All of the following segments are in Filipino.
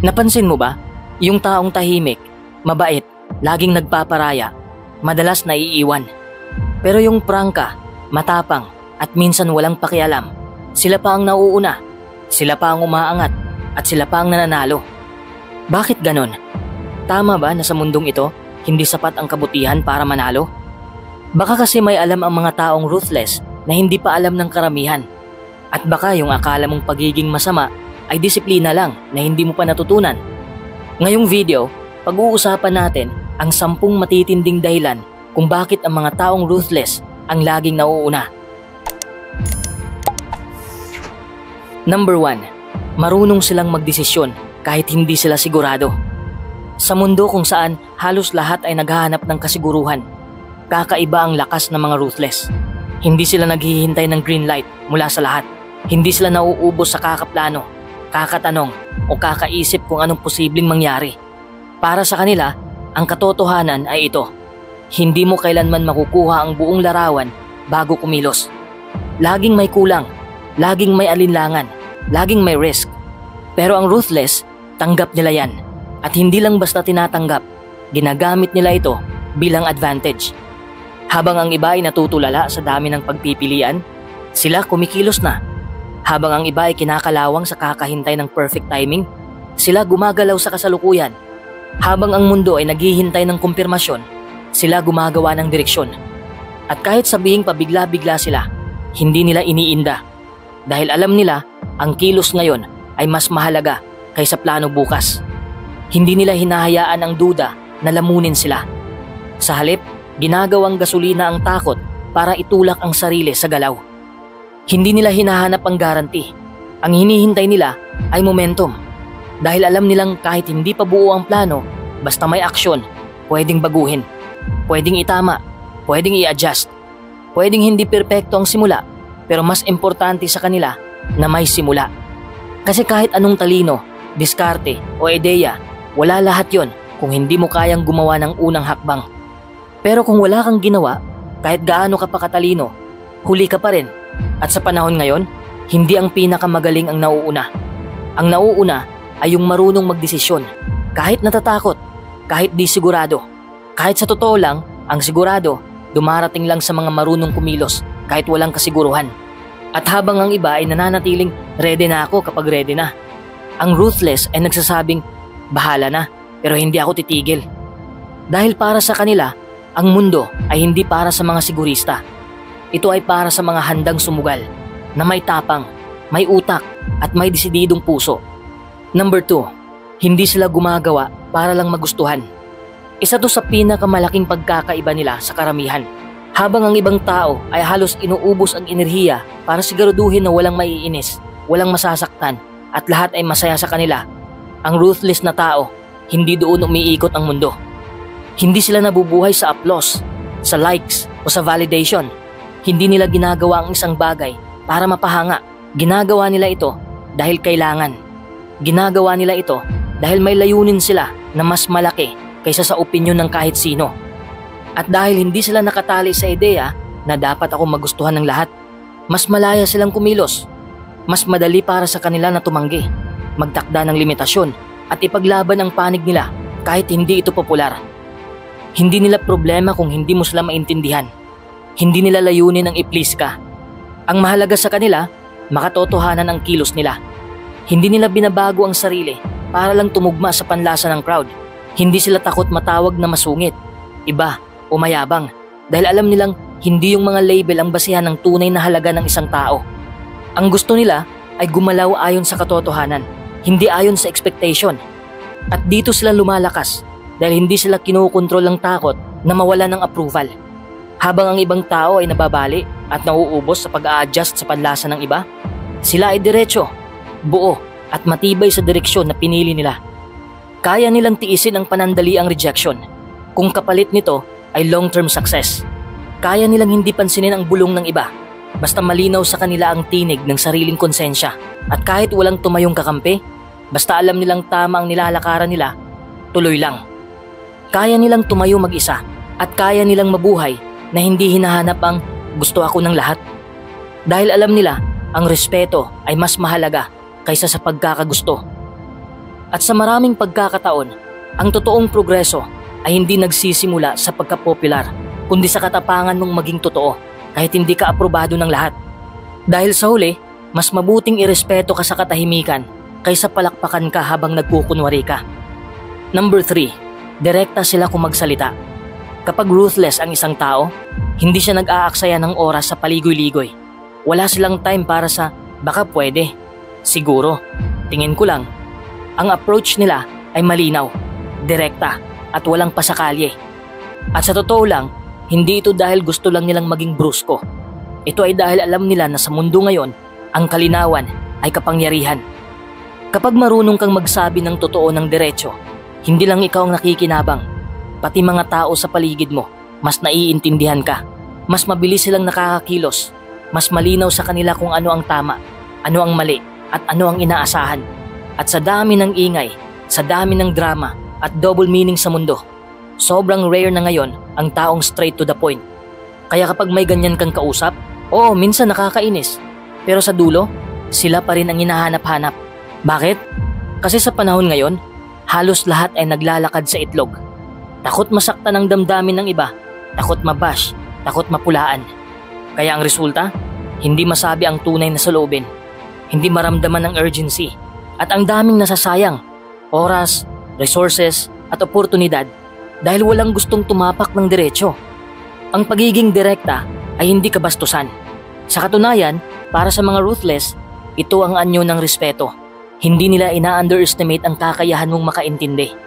Napansin mo ba? Yung taong tahimik, mabait, laging nagpaparaya, madalas naiiwan. Pero yung prangka, matapang at minsan walang pakialam, sila pa ang nauuna, sila pa ang umaangat at sila pa ang nananalo. Bakit ganon? Tama ba na sa mundong ito, hindi sapat ang kabutihan para manalo? Baka kasi may alam ang mga taong ruthless na hindi pa alam ng karamihan. At baka yung akala mong pagiging masama ay disiplina lang na hindi mo pa natutunan. Ngayong video, pag-uusapan natin ang 10 matitinding dahilan kung bakit ang mga taong ruthless ang laging nauuna. Number 1. Marunong silang magdesisyon kahit hindi sila sigurado. Sa mundo kung saan halos lahat ay naghahanap ng kasiguruhan, kakaiba ang lakas ng mga ruthless. Hindi sila naghihintay ng green light mula sa lahat. Hindi sila nauubos sa kakaplano, kakatanong o kakaisip kung anong posibleng mangyari. Para sa kanila, ang katotohanan ay ito. Hindi mo kailanman makukuha ang buong larawan bago kumilos. Laging may kulang, laging may alinlangan, laging may risk. Pero ang ruthless, tanggap nila yan. At hindi lang basta tinatanggap, ginagamit nila ito bilang advantage. Habang ang iba ay natutulala sa dami ng pagpipilian, sila kumikilos na. Habang ang iba ay kinakalawang sa kakahintay ng perfect timing, sila gumagalaw sa kasalukuyan. Habang ang mundo ay naghihintay ng kumpirmasyon, sila gumagawa ng direksyon. At kahit sabihing pabigla-bigla sila, hindi nila iniinda. Dahil alam nila, ang kilos ngayon ay mas mahalaga kaysa plano bukas. Hindi nila hinahayaan ang duda na lamunin sila. Sa halip, ginagawang gasolina ang takot para itulak ang sarili sa galaw. Hindi nila hinahanap ang guarantee. Ang hinihintay nila ay momentum. Dahil alam nilang kahit hindi pa buo ang plano, basta may aksyon, pwedeng baguhin, pwedeng itama, pwedeng i-adjust. Pwedeng hindi perpekto ang simula, pero mas importante sa kanila na may simula. Kasi kahit anong talino, diskarte o ideya, wala lahat yon kung hindi mo kayang gumawa ng unang hakbang. Pero kung wala kang ginawa, kahit gaano ka pa katalino, huli ka pa rin. At sa panahon ngayon, hindi ang pinakamagaling ang nauuna. Ang nauuna ay yung marunong magdesisyon, kahit natatakot, kahit di sigurado. Kahit sa totoo lang, ang sigurado, dumarating lang sa mga marunong kumilos kahit walang kasiguruhan. At habang ang iba ay nananatiling ready na ako kapag ready na, ang ruthless ay nagsasabing, bahala na, pero hindi ako titigil. Dahil para sa kanila, ang mundo ay hindi para sa mga sigurista. Ito ay para sa mga handang sumugal, na may tapang, may utak, at may desididong puso. Number 2, hindi sila gumagawa para lang magustuhan. Isa to sa pinakamalaking pagkakaiba nila sa karamihan. Habang ang ibang tao ay halos inuubos ang enerhiya para siguraduhin na walang maiinis, walang masasaktan, at lahat ay masaya sa kanila, ang ruthless na tao, hindi doon umiikot ang mundo. Hindi sila nabubuhay sa applause, sa likes, o sa validation. Hindi nila ginagawa ang isang bagay para mapahanga. Ginagawa nila ito dahil kailangan. Ginagawa nila ito dahil may layunin sila na mas malaki kaysa sa opinyon ng kahit sino. At dahil hindi sila nakatali sa ideya na dapat ako magustuhan ng lahat, mas malaya silang kumilos. Mas madali para sa kanila na tumanggi, magtakda ng limitasyon at ipaglaban ang panig nila kahit hindi ito popular. Hindi nila problema kung hindi mo sila maintindihan. Hindi nila layunin ang i-please ka. Ang mahalaga sa kanila, makatotohanan ang kilos nila. Hindi nila binabago ang sarili para lang tumugma sa panlasa ng crowd. Hindi sila takot matawag na masungit, iba o mayabang dahil alam nilang hindi yung mga label ang basihan ng tunay na halaga ng isang tao. Ang gusto nila ay gumalaw ayon sa katotohanan, hindi ayon sa expectation. At dito sila lumalakas dahil hindi sila kinukontrol ng takot na mawala ng approval. Habang ang ibang tao ay nababali at nauubos sa pag-a-adjust sa panlasa ng iba, sila ay diretso, buo at matibay sa direksyon na pinili nila. Kaya nilang tiisin ang panandaliang rejection kung kapalit nito ay long-term success. Kaya nilang hindi pansinin ang bulong ng iba basta malinaw sa kanila ang tinig ng sariling konsensya. At kahit walang tumayong kakampi, basta alam nilang tama ang nilalakaran nila, tuloy lang. Kaya nilang tumayo mag-isa at kaya nilang mabuhay na hindi hinahanap ang gusto ako ng lahat. Dahil alam nila ang respeto ay mas mahalaga kaysa sa pagkakagusto. At sa maraming pagkakataon, ang totoong progreso ay hindi nagsisimula sa pagka-popular, kundi sa katapangan mong maging totoo kahit hindi ka aprobado ng lahat. Dahil sa huli, mas mabuting irespeto ka sa katahimikan kaysa palakpakan ka habang nagkukunwari ka. Number 3, direkta sila kung magsalita. Kapag ruthless ang isang tao, hindi siya nag-aaksaya ng oras sa paligoy-ligoy. Wala silang time para sa baka pwede, siguro, tingin ko lang. Ang approach nila ay malinaw, direkta at walang pasakalye. At sa totoo lang, hindi ito dahil gusto lang nilang maging brusko. Ito ay dahil alam nila na sa mundo ngayon, ang kalinawan ay kapangyarihan. Kapag marunong kang magsabi ng totoo ng diretso, hindi lang ikaw ang nakikinabang, pati mga tao sa paligid mo, mas naiintindihan ka. Mas mabilis silang nakakakilos. Mas malinaw sa kanila kung ano ang tama, ano ang mali, at ano ang inaasahan. At sa dami ng ingay, sa dami ng drama, at double meaning sa mundo, sobrang rare na ngayon ang taong straight to the point. Kaya kapag may ganyan kang kausap, oo, minsan nakakainis. Pero sa dulo, sila pa rin ang hinahanap-hanap. Bakit? Kasi sa panahon ngayon, halos lahat ay naglalakad sa itlog. Takot masaktan ang damdamin ng iba, takot mabash, takot mapulaan. Kaya ang resulta, hindi masabi ang tunay na saloobin, hindi maramdaman ang urgency, at ang daming nasasayang, oras, resources, at oportunidad dahil walang gustong tumapak ng diretsyo. Ang pagiging direkta ay hindi kabastusan. Sa katunayan, para sa mga ruthless, ito ang anyo ng respeto. Hindi nila ina-underestimate ang kakayahan mong makaintindi.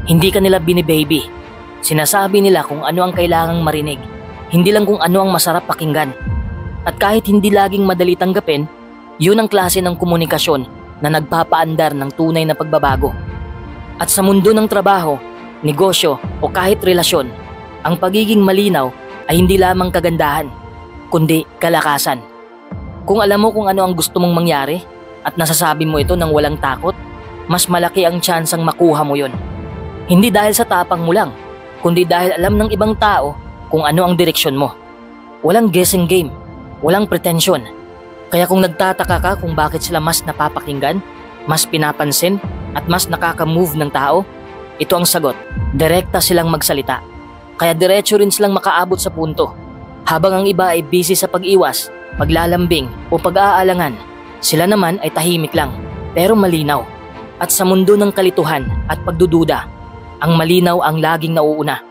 Hindi ka nila binibaby. Sinasabi nila kung ano ang kailangang marinig, hindi lang kung ano ang masarap pakinggan. At kahit hindi laging madali tanggapin, yun ang klase ng komunikasyon na nagpapaandar ng tunay na pagbabago. At sa mundo ng trabaho, negosyo o kahit relasyon, ang pagiging malinaw ay hindi lamang kagandahan, kundi kalakasan. Kung alam mo kung ano ang gusto mong mangyari at nasasabi mo ito ng walang takot, mas malaki ang tsansang makuha mo yun. Hindi dahil sa tapang mo lang, kundi dahil alam ng ibang tao kung ano ang direksyon mo. Walang guessing game, walang pretensyon. Kaya kung nagtataka ka kung bakit sila mas napapakinggan, mas pinapansin, at mas nakaka-move ng tao, ito ang sagot, direkta silang magsalita. Kaya diretso rin silang makaabot sa punto. Habang ang iba ay busy sa pag-iwas, paglalambing o pag-aalangan, sila naman ay tahimik lang, pero malinaw. At sa mundo ng kalituhan at pagdududa, ang malinaw ang laging nauuna.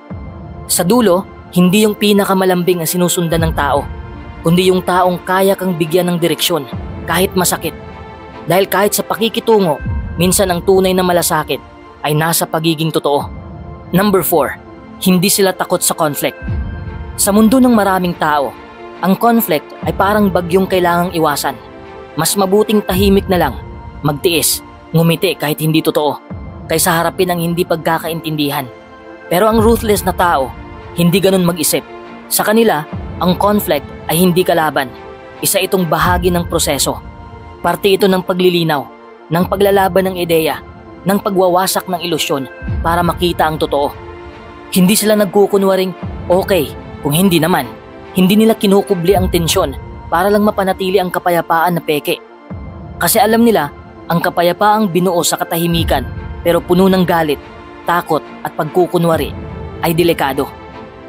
Sa dulo, hindi yung pinakamalambing ang sinusundan ng tao, kundi yung taong kaya kang bigyan ng direksyon kahit masakit. Dahil kahit sa pakikitungo, minsan ang tunay na malasakit ay nasa pagiging totoo. Number 4, hindi sila takot sa conflict. Sa mundo ng maraming tao, ang conflict ay parang bagyong kailangang iwasan. Mas mabuting tahimik na lang, magtiis, ngumiti kahit hindi totoo, kaysa harapin ang hindi pagkakaintindihan. Pero ang ruthless na tao, hindi ganun mag-isip. Sa kanila, ang conflict ay hindi kalaban. Isa itong bahagi ng proseso. Parte ito ng paglilinaw, ng paglalaban ng ideya, ng pagwawasak ng ilusyon para makita ang totoo. Hindi sila nagkukunwaring okay kung hindi naman. Hindi nila kinukubli ang tensyon para lang mapanatili ang kapayapaan na peke. Kasi alam nila, ang kapayapaang binuo sa katahimikan pero puno ng galit, takot at pagkukunwari ay delikado.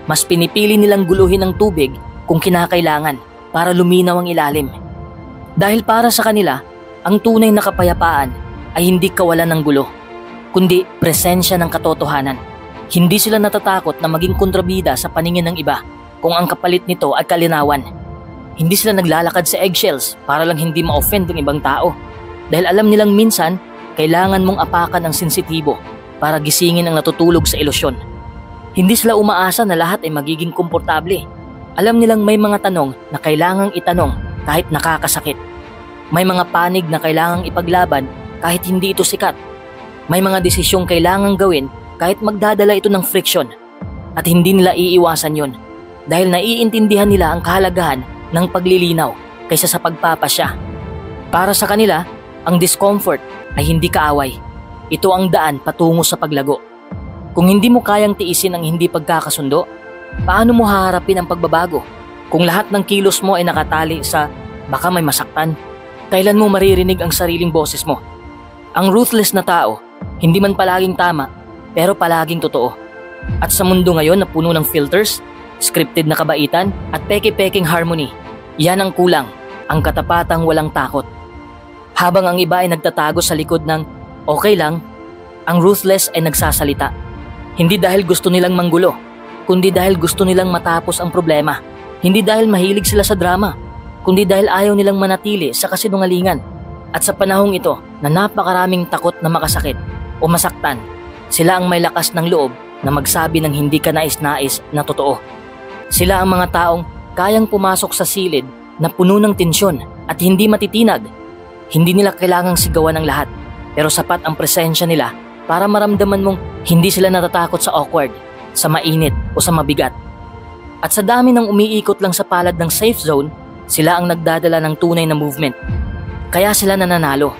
Mas pinipili nilang guluhin ang tubig kung kinakailangan para luminaw ang ilalim. Dahil para sa kanila, ang tunay na kapayapaan ay hindi kawalan ng gulo, kundi presensya ng katotohanan. Hindi sila natatakot na maging kontrabida sa paningin ng iba kung ang kapalit nito ay kalinawan. Hindi sila naglalakad sa eggshells para lang hindi ma-offend ng ibang tao. Dahil alam nilang minsan, kailangan mong apakan ang sensitibo para gisingin ang natutulog sa ilusyon. Hindi sila umaasa na lahat ay magiging komportable. Alam nilang may mga tanong na kailangang itanong kahit nakakasakit. May mga panig na kailangang ipaglaban kahit hindi ito sikat. May mga desisyong kailangang gawin kahit magdadala ito ng friction. At hindi nila iiwasan yon dahil naiintindihan nila ang kahalagahan ng paglilinaw kaysa sa pagpapasya. Para sa kanila, ang discomfort ay hindi kaaway. Ito ang daan patungo sa paglago. Kung hindi mo kayang tiisin ang hindi pagkakasundo, paano mo haharapin ang pagbabago? Kung lahat ng kilos mo ay nakatali sa baka may masaktan, kailan mo maririnig ang sariling boses mo? Ang ruthless na tao, Hindi man palaging tama, pero palaging totoo. At sa mundo ngayon na puno ng filters, scripted na kabaitan at peke-peking harmony, yan ang kulang, ang katapatang walang takot. Habang ang iba ay nagtatago sa likod ng okay lang, ang ruthless ay nagsasalita. Hindi dahil gusto nilang manggulo, kundi dahil gusto nilang matapos ang problema. Hindi dahil mahilig sila sa drama, kundi dahil ayaw nilang manatili sa kasinungalingan. At sa panahong ito na napakaraming takot na makasakit o masaktan, sila ang may lakas ng loob na magsabi ng hindi ka nais-nais na totoo. Sila ang mga taong kayang pumasok sa silid na puno ng tensyon at hindi matitinag. Hindi nila kailangang sigawan ng lahat, pero sapat ang presensya nila para maramdaman mong hindi sila natatakot sa awkward, sa mainit o sa mabigat. At sa dami ng umiikot lang sa palad ng safe zone, sila ang nagdadala ng tunay na movement. Kaya sila nananalo.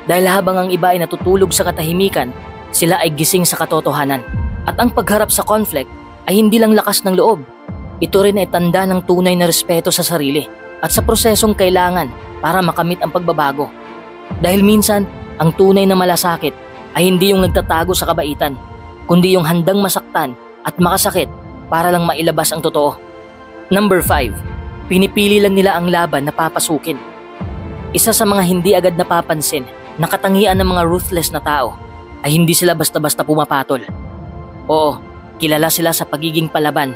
Dahil habang ang iba ay natutulog sa katahimikan, sila ay gising sa katotohanan. At ang pagharap sa conflict ay hindi lang lakas ng loob. Ito rin ay tanda ng tunay na respeto sa sarili at sa prosesong kailangan para makamit ang pagbabago. Dahil minsan, ang tunay na malasakit ay hindi yung nagtatago sa kabaitan, kundi yung handang masaktan at makasakit para lang mailabas ang totoo. Number 5. Pinipili lang nila ang laban na papasukin. Isa sa mga hindi agad napapansin na katangian ng mga ruthless na tao ay hindi sila basta-basta pumapatol. Oo, kilala sila sa pagiging palaban,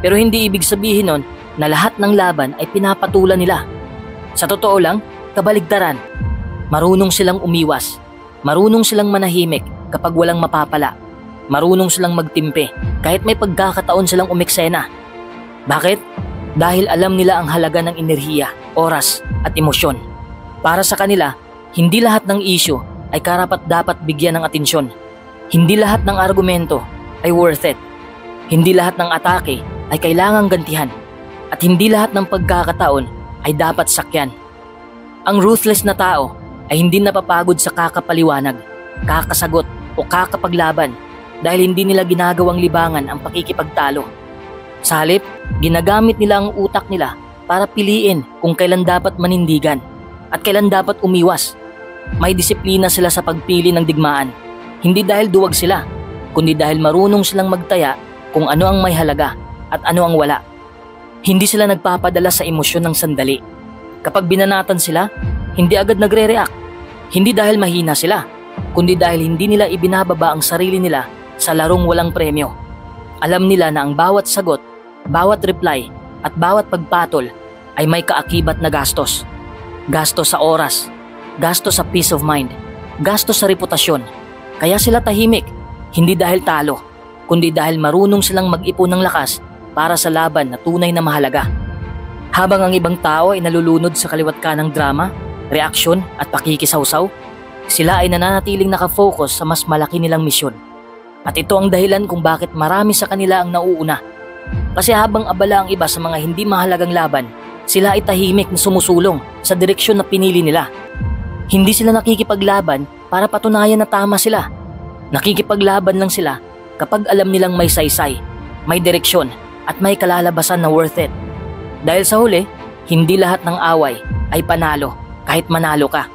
pero hindi ibig sabihin nun na lahat ng laban ay pinapatulan nila. Sa totoo lang, kabaligtaran. Marunong silang umiwas. Marunong silang manahimik kapag walang mapapala. Marunong silang magtimpe kahit may pagkakataon silang umeksena. Bakit? Dahil alam nila ang halaga ng enerhiya, oras at emosyon. Para sa kanila, hindi lahat ng issue ay karapat-dapat bigyan ng atensyon. Hindi lahat ng argumento ay worth it. Hindi lahat ng atake ay kailangang gantihan. At hindi lahat ng pagkakataon ay dapat sakyan. Ang ruthless na tao ay hindi napapagod sa kakapaliwanag, kakasagot o kakapaglaban dahil hindi nila ginagawang libangan ang pakikipagtalo. Sa halip, ginagamit nila ang utak nila para piliin kung kailan dapat manindigan at kailan dapat umiwas. May disiplina sila sa pagpili ng digmaan, hindi dahil duwag sila, kundi dahil marunong silang magtaya kung ano ang may halaga at ano ang wala. Hindi sila nagpapadala sa emosyon ng sandali. Kapag binanatan sila, hindi agad nagre-react. Hindi dahil mahina sila, kundi dahil hindi nila ibinababa ang sarili nila sa larong walang premyo. Alam nila na ang bawat sagot, bawat reply at bawat pagpatol ay may kaakibat na gastos. Gastos sa oras, gastos sa peace of mind, gastos sa reputasyon. Kaya sila tahimik, hindi dahil talo, kundi dahil marunong silang mag-ipon ng lakas para sa laban na tunay na mahalaga. Habang ang ibang tao ay nalulunod sa kaliwat kanang drama, reaksyon at pakikisawsaw, sila ay nananatiling nakafocus sa mas malaki nilang misyon. At ito ang dahilan kung bakit marami sa kanila ang nauuna. Kasi habang abala ang iba sa mga hindi mahalagang laban, sila ay tahimik na sumusulong sa direksyon na pinili nila. Hindi sila nakikipaglaban para patunayan na tama sila. Nakikipaglaban lang sila kapag alam nilang may saysay, may direksyon at may kalalabasan na worth it. Dahil sa huli, hindi lahat ng away ay panalo kahit manalo ka.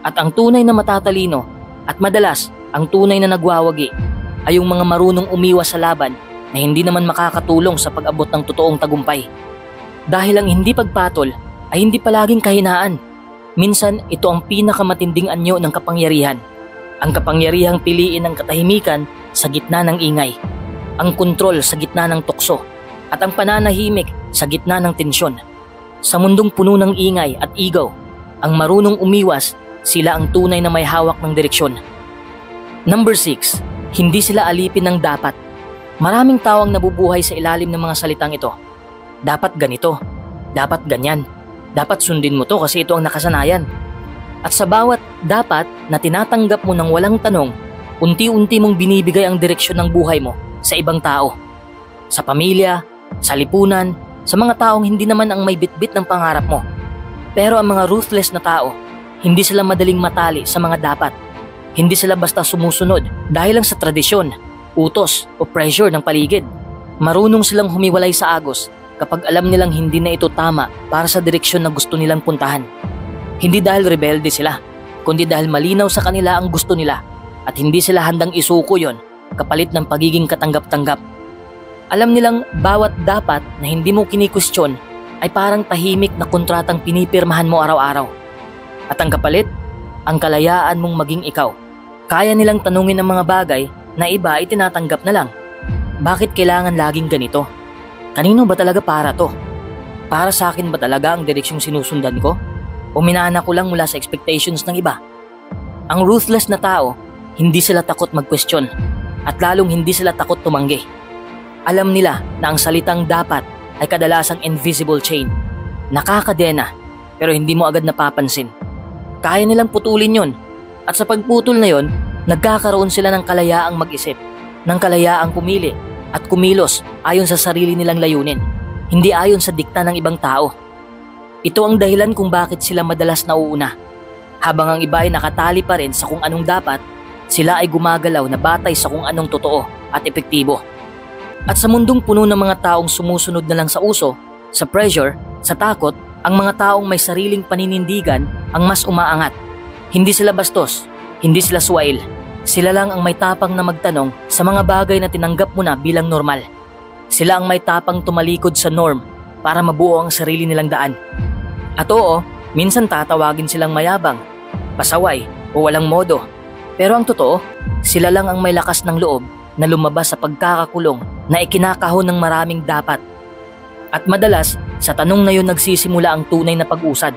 At ang tunay na matatalino at madalas ang tunay na nagwawagi ay yung mga marunong umiwas sa laban na hindi naman makakatulong sa pag-abot ng totoong tagumpay. Dahil ang hindi pagpatol ay hindi palaging kahinaan. Minsan ito ang pinakamatinding anyo ng kapangyarihan. Ang kapangyarihang piliin ang katahimikan sa gitna ng ingay, ang kontrol sa gitna ng tukso, at ang pananahimik sa gitna ng tensyon. Sa mundong puno ng ingay at ego, ang marunong umiwas, sila ang tunay na may hawak ng direksyon. Number 6. Hindi sila alipin ng dapat. Maraming tao ang nabubuhay sa ilalim ng mga salitang ito. Dapat ganito, dapat ganyan, dapat sundin mo to kasi ito ang nakasanayan. At sa bawat dapat na tinatanggap mo ng walang tanong, unti-unti mong binibigay ang direksyon ng buhay mo sa ibang tao. Sa pamilya, sa lipunan, sa mga taong hindi naman ang may bitbit ng pangarap mo. Pero ang mga ruthless na tao, hindi sila madaling matali sa mga dapat. Hindi sila basta sumusunod dahil lang sa tradisyon, utos o pressure ng paligid. Marunong silang humiwalay sa agos kapag alam nilang hindi na ito tama para sa direksyon na gusto nilang puntahan. Hindi dahil rebelde sila, kundi dahil malinaw sa kanila ang gusto nila. at hindi sila handang isuko yon kapalit ng pagiging katanggap-tanggap. Alam nilang bawat dapat na hindi mo kinikwestiyon ay parang tahimik na kontratang pinipirmahan mo araw-araw. At ang kapalit, ang kalayaan mong maging ikaw. Kaya nilang tanungin ang mga bagay na iba ay tinatanggap na lang. Bakit kailangan laging ganito? Kanino ba talaga para to? Para sa akin ba talaga ang direksyong sinusundan ko? O minana ko lang mula sa expectations ng iba? Ang ruthless na tao, hindi sila takot mag-question at lalong hindi sila takot tumanggi. Alam nila na ang salitang dapat ay kadalasang invisible chain. Nakakadena pero hindi mo agad napapansin. Kaya nilang putulin yon at sa pagputol na yon, nagkakaroon sila ng kalayaang mag-isip, ng kalayaang pumili at kumilos ayon sa sarili nilang layunin, hindi ayon sa dikta ng ibang tao. Ito ang dahilan kung bakit sila madalas nauuna. Habang ang iba ay nakatali pa rin sa kung anong dapat, sila ay gumagalaw na batay sa kung anong totoo at epektibo. At sa mundong puno ng mga taong sumusunod na lang sa uso, sa pressure, sa takot, ang mga taong may sariling paninindigan ang mas umaangat. Hindi sila bastos, hindi sila suwail. Sila lang ang may tapang na magtanong sa mga bagay na tinanggap mo na bilang normal. Sila ang may tapang tumalikod sa norm para mabuo ang sarili nilang daan. At oo, minsan tatawagin silang mayabang, pasaway o walang modo. Pero ang totoo, sila lang ang may lakas ng loob na lumabas sa pagkakakulong na ikinakahon ng maraming dapat. At madalas, sa tanong na yun nagsisimula ang tunay na pag-usad.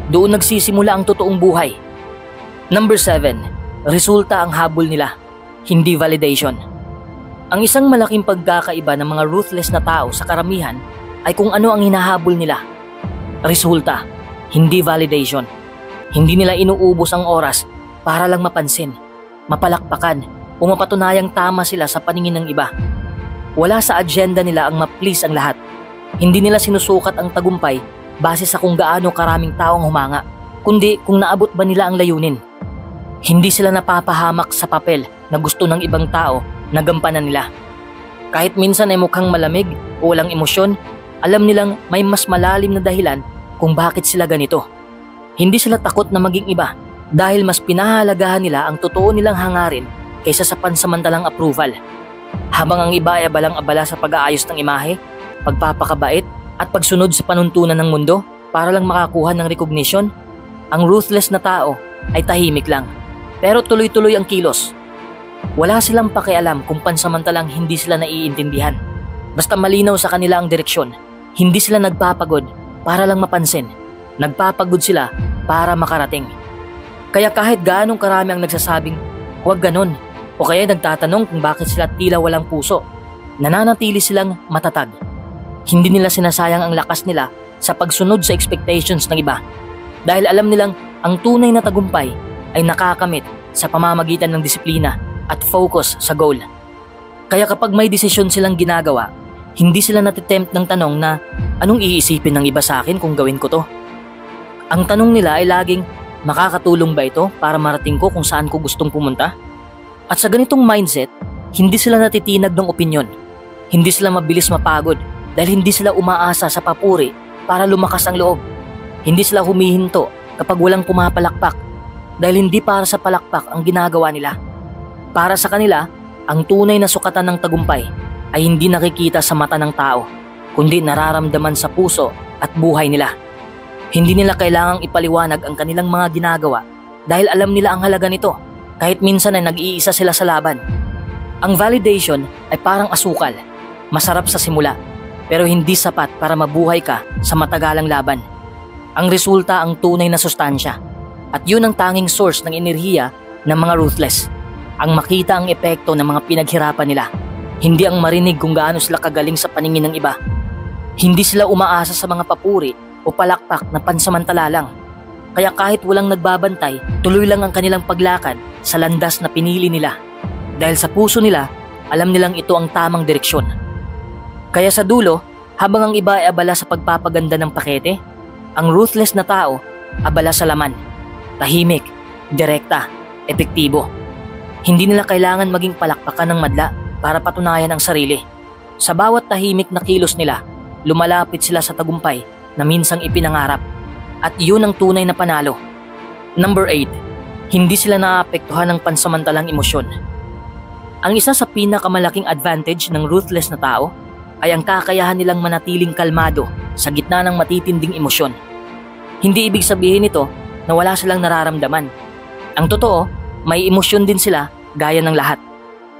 Doon nagsisimula ang totoong buhay. Number 7, resulta ang habol nila, hindi validation. Ang isang malaking pagkakaiba ng mga ruthless na tao sa karamihan ay kung ano ang hinahabol nila. Resulta, hindi validation. Hindi nila inuubos ang oras para lang mapansin, mapalakpakan o mapatunayang tama sila sa paningin ng iba. Wala sa agenda nila ang ma-please ang lahat. Hindi nila sinusukat ang tagumpay base sa kung gaano karaming taong humanga, kundi kung naabot ba nila ang layunin. Hindi sila napapahamak sa papel na gusto ng ibang tao na gampanan nila. Kahit minsan ay mukhang malamig o walang emosyon, alam nilang may mas malalim na dahilan kung bakit sila ganito. Hindi sila takot na maging iba dahil mas pinahalagahan nila ang totoo nilang hangarin kaysa sa pansamantalang approval. Habang ang iba ay abalang-abala sa pag-aayos ng imahe, pagpapakabait at pagsunod sa panuntunan ng mundo para lang makakuha ng recognition, ang ruthless na tao ay tahimik lang pero tuloy-tuloy ang kilos. Wala silang pakialam kung pansamantalang hindi sila naiintindihan. Basta malinaw sa kanila ang direksyon, hindi sila nagpapagod para lang mapansin. Nagpapagod sila para makarating. Kaya kahit gaanong karami ang nagsasabing, huwag ganon, o kaya nagtatanong kung bakit sila tila walang puso, nananatili silang matatag. Hindi nila sinasayang ang lakas nila sa pagsunod sa expectations ng iba. Dahil alam nilang ang tunay na tagumpay ay nakakamit sa pamamagitan ng disiplina at focus sa goal. Kaya kapag may desisyon silang ginagawa, hindi sila natitempt ng tanong na anong iisipin ng iba sa akin kung gawin ko to. Ang tanong nila ay laging, makakatulong ba ito para marating ko kung saan ko gustong pumunta? At sa ganitong mindset, hindi sila natitinag ng opinyon. Hindi sila mabilis mapagod dahil hindi sila umaasa sa papuri para lumakas ang loob. Hindi sila humihinto kapag walang pumapalakpak dahil hindi para sa palakpak ang ginagawa nila. Para sa kanila, ang tunay na sukatan ng tagumpay ay hindi nakikita sa mata ng tao, kundi nararamdaman sa puso at buhay nila. Hindi nila kailangang ipaliwanag ang kanilang mga ginagawa dahil alam nila ang halaga nito kahit minsan ay nag-iisa sila sa laban. Ang validation ay parang asukal, masarap sa simula, pero hindi sapat para mabuhay ka sa matagalang laban. Ang resulta ang tunay na sustansya at yun ang tanging source ng enerhiya ng mga ruthless. Ang makita ang epekto ng mga pinaghirapan nila, hindi ang marinig kung gaano sila kagaling sa paningin ng iba. Hindi sila umaasa sa mga papuri o palakpak na pansamantala lang. Kaya kahit walang nagbabantay, tuloy lang ang kanilang paglakad sa landas na pinili nila. Dahil sa puso nila, alam nilang ito ang tamang direksyon. Kaya sa dulo, habang ang iba ay abala sa pagpapaganda ng pakete, ang ruthless na tao abala sa laman. Tahimik, direkta, epektibo. Hindi nila kailangan maging palakpakan ng madla para patunayan ang sarili. Sa bawat tahimik na kilos nila, lumalapit sila sa tagumpay na minsang ipinangarap. At yun ang tunay na panalo. Number 8, Hindi sila naaapektuhan ng pansamantalang emosyon. Ang isa sa pinakamalaking advantage ng ruthless na tao ay ang kakayahan nilang manatiling kalmado sa gitna ng matitinding emosyon. Hindi ibig sabihin nito na wala silang nararamdaman. Ang totoo, may emosyon din sila gaya ng lahat.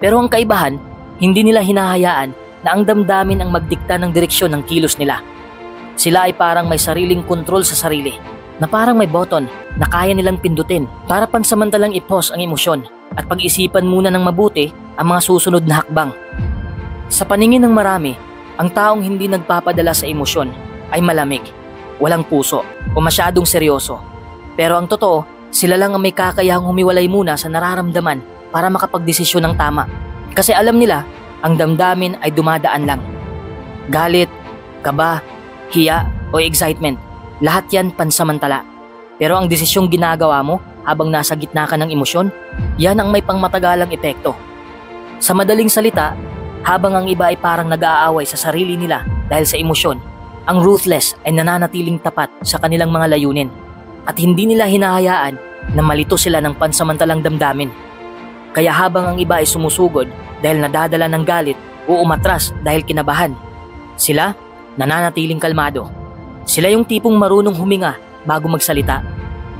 Pero ang kaibahan, hindi nila hinahayaan na ang damdamin ang magdikta ng direksyon ng kilos nila. Sila ay parang may sariling kontrol sa sarili, na parang may button na kaya nilang pindutin para pansamantalang i-pause ang emosyon at pag-isipan muna ng mabuti ang mga susunod na hakbang. Sa paningin ng marami, ang taong hindi nagpapadala sa emosyon ay malamig, walang puso o masyadong seryoso. Pero ang totoo, sila lang ang may kakayahang humiwalay muna sa nararamdaman para makapagdesisyon ng tama. Kasi alam nila, ang damdamin ay dumadaan lang. Galit, kaba, hiya o excitement, lahat yan pansamantala. Pero ang desisyong ginagawa mo habang nasa gitna ka ng emosyon, yan ang may pangmatagalang epekto. Sa madaling salita, habang ang iba ay parang nag-aaway sa sarili nila dahil sa emosyon, ang ruthless ay nananatiling tapat sa kanilang mga layunin at hindi nila hinahayaan na malito sila ng pansamantalang damdamin. Kaya habang ang iba ay sumusugod dahil nadadala ng galit o umatras dahil kinabahan, sila nananatiling kalmado. Sila yung tipong marunong huminga bago magsalita,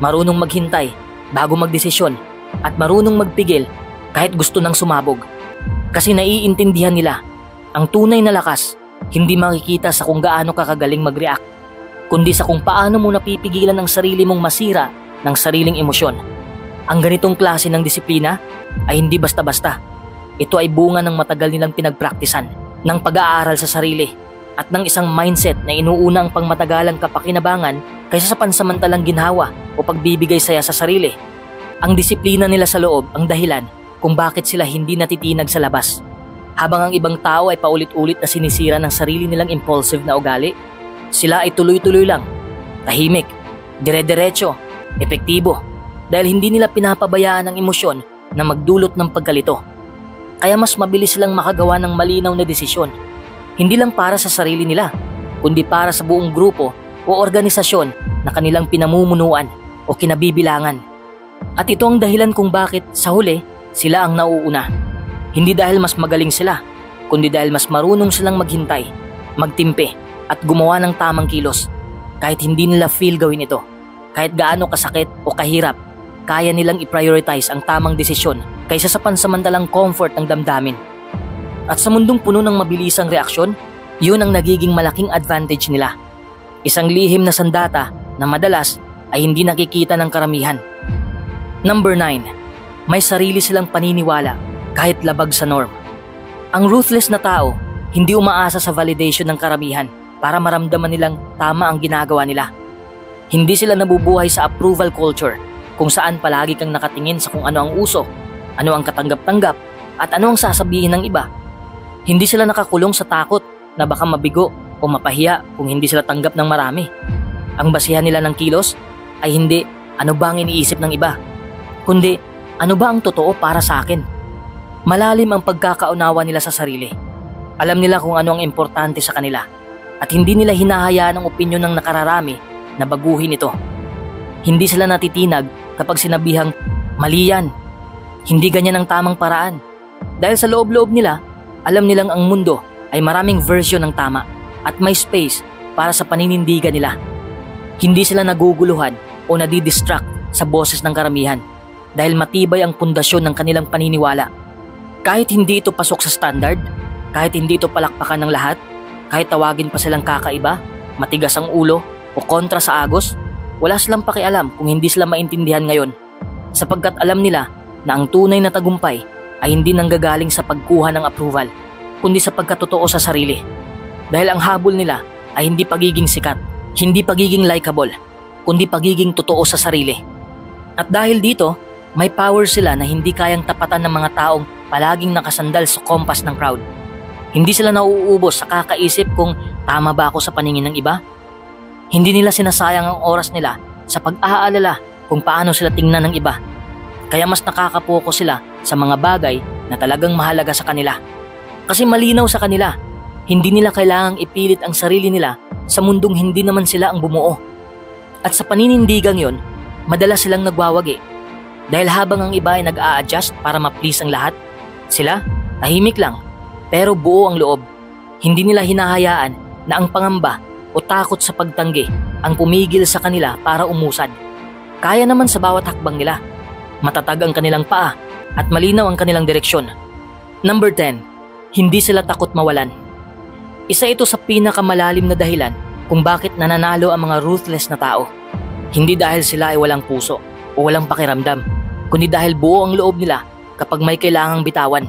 marunong maghintay bago magdesisyon at marunong magpigil kahit gusto nang sumabog. Kasi naiintindihan nila, ang tunay na lakas hindi makikita sa kung gaano ka kagaling mag-react, kundi sa kung paano mo napipigilan ang sarili mong masira ng sariling emosyon. Ang ganitong klase ng disiplina ay hindi basta-basta. Ito ay bunga ng matagal nilang pinagpraktisan, ng pag-aaral sa sarili at ng isang mindset na inuuna ang pangmatagalang kapakinabangan kaysa sa pansamantalang ginhawa o pagbibigay saya sa sarili. Ang disiplina nila sa loob ang dahilan kung bakit sila hindi natitinag sa labas. Habang ang ibang tao ay paulit-ulit na sinisira ng sarili nilang impulsive na ugali, sila ay tuloy-tuloy lang, tahimik, dire-diretso, epektibo, dahil hindi nila pinapabayaan ang emosyon na magdulot ng pagkalito. Kaya mas mabilis silang makagawa ng malinaw na desisyon, hindi lang para sa sarili nila, kundi para sa buong grupo o organisasyon na kanilang pinamumunuan o kinabibilangan. At ito ang dahilan kung bakit sa huli sila ang nauuna. Hindi dahil mas magaling sila, kundi dahil mas marunong silang maghintay, magtimpe at gumawa ng tamang kilos. Kahit hindi nila feel gawin ito, kahit gaano kasakit o kahirap, kaya nilang i-prioritize ang tamang desisyon kaysa sa pansamantalang comfort ng damdamin. At sa mundong puno ng mabilisang reaksyon, yun ang nagiging malaking advantage nila. Isang lihim na sandata na madalas ay hindi nakikita ng karamihan. Number 9. May sarili silang paniniwala kahit labag sa norm. Ang ruthless na tao hindi umaasa sa validation ng karamihan para maramdaman nilang tama ang ginagawa nila. Hindi sila nabubuhay sa approval culture kung saan palagi kang nakatingin sa kung ano ang uso, ano ang katanggap-tanggap at ano ang sasabihin ng iba. Hindi sila nakakulong sa takot na baka mabigo o mapahiya kung hindi sila tanggap ng marami. Ang basihan nila ng kilos ay hindi ano ba ang iniisip ng iba, kundi ano ba ang totoo para sa akin. Malalim ang pagkakaunawa nila sa sarili. Alam nila kung ano ang importante sa kanila at hindi nila hinahayaan ang opinyon ng nakararami na baguhin ito. Hindi sila natitinag kapag sinabihang mali yan, hindi ganyan ang tamang paraan. Dahil sa loob-loob nila, alam nilang ang mundo ay maraming version ng tama at may space para sa paninindigan nila. Hindi sila naguguluhan o nadidistract sa boses ng karamihan dahil matibay ang pundasyon ng kanilang paniniwala. Kahit hindi ito pasok sa standard, kahit hindi ito palakpakan ng lahat, kahit tawagin pa silang kakaiba, matigas ang ulo o kontra sa agos, wala silang pakialam kung hindi sila maintindihan ngayon, sapagkat alam nila na ang tunay na tagumpay ay hindi nanggagaling sa pagkuha ng approval, kundi sa pagkatotoo sa sarili. Dahil ang habol nila ay hindi pagiging sikat, hindi pagiging likable, kundi pagiging totoo sa sarili. At dahil dito, may power sila na hindi kayang tapatan ng mga taong palaging nakasandal sa kompas ng crowd. Hindi sila nauubos sa kakaisip kung tama ba ako sa paningin ng iba. Hindi nila sinasayang ang oras nila sa pag-aalala kung paano sila tingnan ng iba. Kaya mas nakakapokus sila sa mga bagay na talagang mahalaga sa kanila. Kasi malinaw sa kanila, hindi nila kailangang ipilit ang sarili nila sa mundong hindi naman sila ang bumuo. At sa paninindigang yon, madalas silang nagwawagi. Dahil habang ang iba ay nag-a-adjust para ma-please ang lahat, sila tahimik lang pero buo ang loob. Hindi nila hinahayaan na ang pangamba o takot sa pagtanggi ang pumigil sa kanila para umusad. Kaya naman sa bawat hakbang nila. Matatag ang kanilang paa at malinaw ang kanilang direksyon. Number 10, hindi sila takot mawalan. Isa ito sa pinakamalalim na dahilan kung bakit nananalo ang mga ruthless na tao. Hindi dahil sila ay walang puso o walang pakiramdam, kundi dahil buo ang loob nila kapag may kailangang bitawan.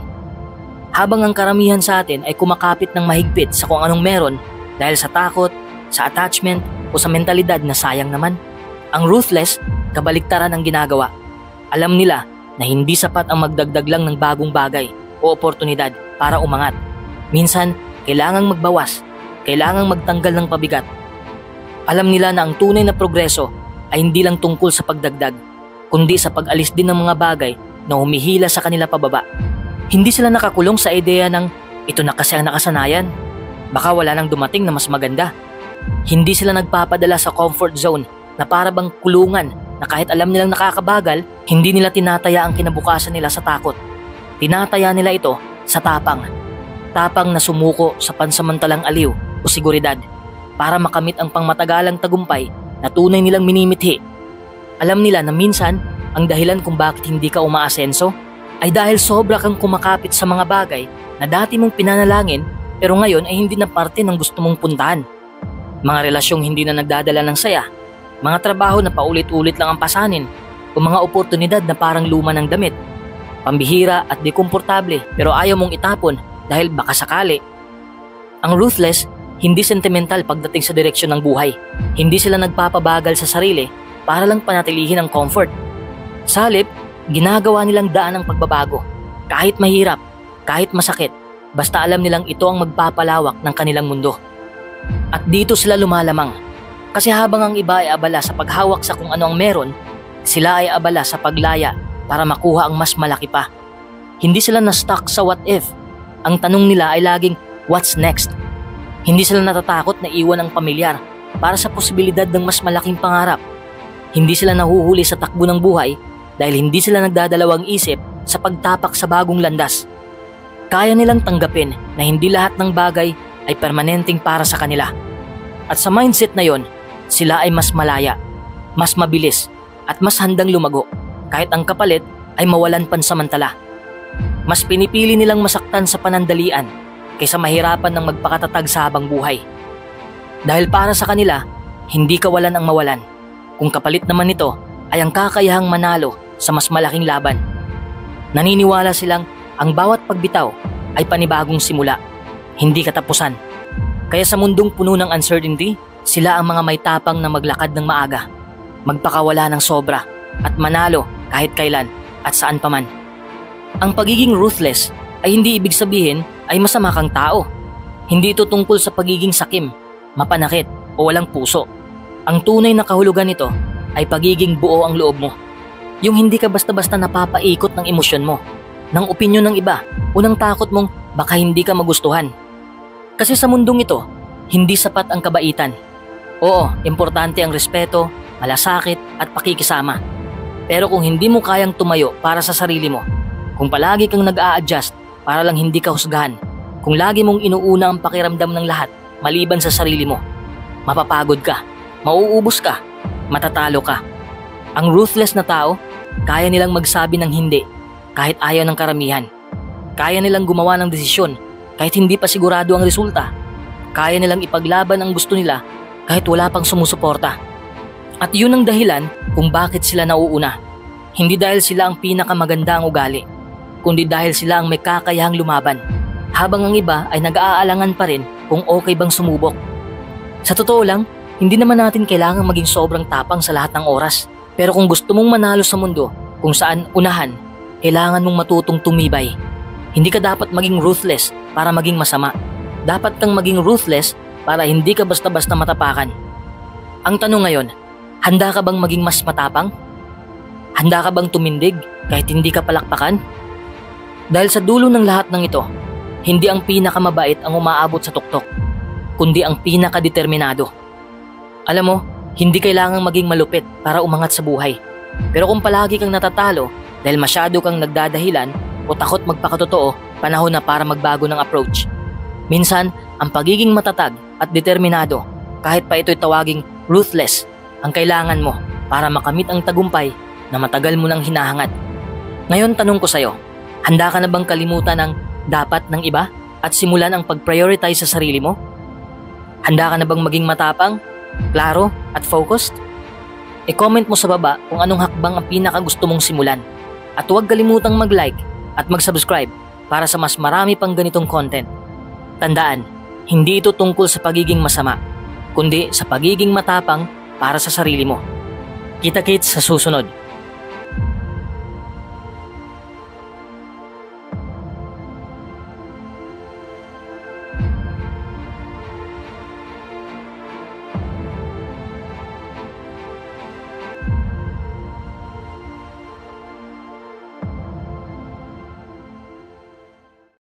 Habang ang karamihan sa atin ay kumakapit ng mahigpit sa kung anong meron dahil sa takot, sa attachment o sa mentalidad na sayang naman, ang ruthless kabaliktaran ang ginagawa. Alam nila na hindi sapat ang magdagdag lang ng bagong bagay o oportunidad para umangat. Minsan, kailangang magbawas, kailangang magtanggal ng pabigat. Alam nila na ang tunay na progreso ay hindi lang tungkol sa pagdagdag, kundi sa pag-alis din ng mga bagay na humihila sa kanila pababa. Hindi sila nakakulong sa ideya ng ito na kasi ang nakasanayan, baka wala nang dumating na mas maganda. Hindi sila nagpapadala sa comfort zone na para bang kulungan na kahit alam nilang nakakabagal, hindi nila tinataya ang kinabukasan nila sa takot. Tinataya nila ito sa tapang. Tapang na sumuko sa pansamantalang aliw o seguridad para makamit ang pangmatagalang tagumpay na tunay nilang minimithi. Alam nila na minsan ang dahilan kung bakit hindi ka umaasenso ay dahil sobra kang kumakapit sa mga bagay na dati mong pinanalangin pero ngayon ay hindi na parte ng gusto mong puntahan. Mga relasyong hindi na nagdadala ng saya, mga trabaho na paulit-ulit lang ang pasanin o mga oportunidad na parang luma ng damit. Pambihira at dekomportable pero ayaw mong itapon dahil baka sakali. Ang ruthless, hindi sentimental pagdating sa direksyon ng buhay. Hindi sila nagpapabagal sa sarili para lang panatilihin ang comfort. Sa halip, ginagawa nilang daan ang pagbabago. Kahit mahirap, kahit masakit, basta alam nilang ito ang magpapalawak ng kanilang mundo. At dito sila lumalamang. Kasi habang ang iba ay abala sa paghawak sa kung ano ang meron, sila ay abala sa paglaya para makuha ang mas malaki pa. Hindi sila na-stuck sa what if. Ang tanong nila ay laging, what's next? Hindi sila natatakot na iwan ang pamilyar para sa posibilidad ng mas malaking pangarap. Hindi sila nahuhuli sa takbo ng buhay dahil hindi sila nagdadalawang isip sa pagtapak sa bagong landas. Kaya nilang tanggapin na hindi lahat ng bagay ay permanenteng para sa kanila. At sa mindset na yon, sila ay mas malaya, mas mabilis, at mas handang lumago kahit ang kapalit ay mawalan pansamantala. Mas pinipili nilang masaktan sa panandalian kaysa mahirapan ng magpakatatag sa habang buhay. Dahil para sa kanila, hindi kawalan ang mawalan. Kung kapalit naman nito ay ang kakayahang manalo sa mas malaking laban. Naniniwala silang ang bawat pagbitaw ay panibagong simula, hindi katapusan. Kaya sa mundong puno ng uncertainty, sila ang mga may tapang na maglakad ng maaga, magpakawala ng sobra at manalo kahit kailan at saan paman. Ang pagiging ruthless ay hindi ibig sabihin ay masama kang tao. Hindi ito tungkol sa pagiging sakim, mapanakit o walang puso. Ang tunay na kahulugan nito ay pagiging buo ang loob mo. Yung hindi ka basta-basta napapaikot ng emosyon mo, ng opinyon ng iba o ng takot mong baka hindi ka magustuhan. Kasi sa mundong ito, hindi sapat ang kabaitan. Oo, importante ang respeto, malasakit at pakikisama. Pero kung hindi mo kayang tumayo para sa sarili mo, kung palagi kang nag-a-adjust para lang hindi ka husgahan, kung lagi mong inuuna ang pakiramdam ng lahat maliban sa sarili mo, mapapagod ka, mauubos ka, matatalo ka. Ang ruthless na tao, kaya nilang magsabi ng hindi kahit ayaw ng karamihan. Kaya nilang gumawa ng desisyon kahit hindi pa sigurado ang resulta. Kaya nilang ipaglaban ang gusto nila kahit wala pang sumusuporta. At yun ang dahilan kung bakit sila nauuna. Hindi dahil sila ang pinakamaganda ang ugali, kundi dahil sila ang may kakayahang lumaban, habang ang iba ay nag-aalangan pa rin kung okay bang sumubok. Sa totoo lang, hindi naman natin kailangang maging sobrang tapang sa lahat ng oras. Pero kung gusto mong manalo sa mundo kung saan unahan, kailangan mong matutong tumibay. Hindi ka dapat maging ruthless para maging masama. Dapat kang maging ruthless para hindi ka basta-basta matapakan. Ang tanong ngayon, handa ka bang maging mas matapang? Handa ka bang tumindig kahit hindi ka palakpakan? Dahil sa dulo ng lahat ng ito, hindi ang pinakamabait ang umaabot sa tuktok, kundi ang pinakadeterminado. Alam mo, hindi kailangang maging malupit para umangat sa buhay. Pero kung palagi kang natatalo dahil masyado kang nagdadahilan o takot magpakatotoo, panahon na para magbago ng approach. Minsan, ang pagiging matatag at determinado, kahit pa ito'y tawaging ruthless, ang kailangan mo para makamit ang tagumpay na matagal mo nang hinahangad. Ngayon tanong ko sa'yo, handa ka na bang kalimutan ang dapat ng iba at simulan ang pag-prioritize sa sarili mo? Handa ka na bang maging matapang, klaro at focused? I-comment mo sa baba kung anong hakbang ang pinakagusto mong simulan. At huwag kalimutang mag-like at mag-subscribe para sa mas marami pang ganitong content. Tandaan, hindi ito tungkol sa pagiging masama, kundi sa pagiging matapang para sa sarili mo. Kita-kits sa susunod.